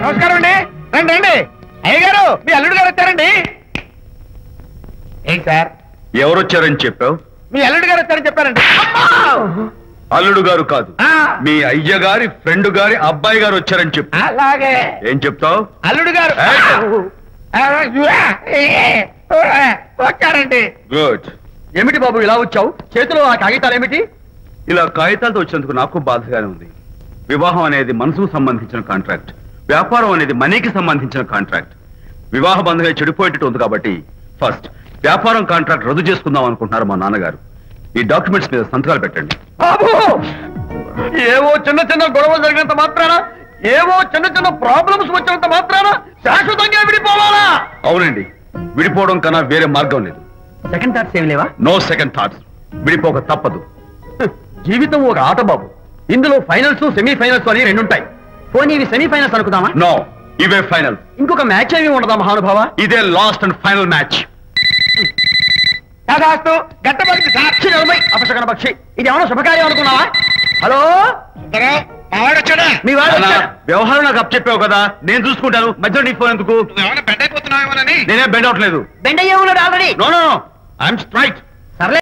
నమస్కారం అండి. రండి రండి. అయ్య గారు, మీ అల్లుడు గారు వచ్చారండి. ఏంటి సార్? ఎవరు వచ్చారని చెప్పావు? మీ అల్లుడు గారు వచ్చారని చెప్పారండి. అల్లుడు గారు కాదు, మీ అయ్య గారి ఫ్రెండ్ గారి అబ్బాయి గారు వచ్చారని చెప్పు. అలాగే. ఏం చెప్తావు? అల్లుడు గారు వచ్చారండి. గుడ్. ఏమిటి బాబు ఇలా వచ్చావు? చేతిలో ఆ కాగితాలు ఏమిటి? ఇలా కాగితాలతో వచ్చినందుకు నాకు బాధగానే ఉంది. వివాహం అనేది మనసుకు సంబంధించిన కాంట్రాక్ట్, వ్యాపారం అనేది మనీకి సంబంధించిన కాంట్రాక్ట్. వివాహ బంధంగా చెడిపోయేటట్టు ఉంది కాబట్టి ఫస్ట్ వ్యాపారం కాంట్రాక్ట్ రద్దు చేసుకుందాం అనుకుంటున్నారు మా నాన్నగారు. ఈ డాక్యుమెంట్స్ మీద సంతకాలు పెట్టండి. బాబు, ఏవో చిన్న చిన్న గొడవలు జరిగినంత మాత్రాన, ఏవో చిన్న చిన్న ప్రాబ్లమ్స్ వచ్చినంత మాత్రాన శాశ్వతంగా విడిపోవాలా? అవునండి, విడిపోవడం కన్నా వేరే మార్గం లేదు. సెకండ్ థాట్స్ ఏమి లేవా? No second thoughts. విడిపోక తప్పదు. జీవితం ఒక ఆట బాబు. ఇందులో ఫైనల్స్, సెమీఫైనల్స్ అని రెండుంటాయి. పోనీ ఇవి సెమీఫైనల్స్ అనుకుందామా? నో, ఇవే ఫైనల్. ఇంకొక మ్యాచ్ ఏమి ఉండదా మహానుభావ? ఇదే లాస్ట్ అండ్ ఫైనల్ మ్యాచ్. అపశకన పక్షి, ఇది ఏమన్నా శుభకార్యం అనుకున్నావా? హలో, మీ వాడు వ్యవహారం నాకు అప్ చెప్పావు కదా, నేను చూసుకుంటాను. మధ్యలో నీ ఫోన్ ఎందుకు? బెండ్ అయిపోతున్నావేమోనని. నేనే బెండ్ అవట్లేదు. బెండ్ అయ్యే ఉన్నాడు already. No no, I'm straight.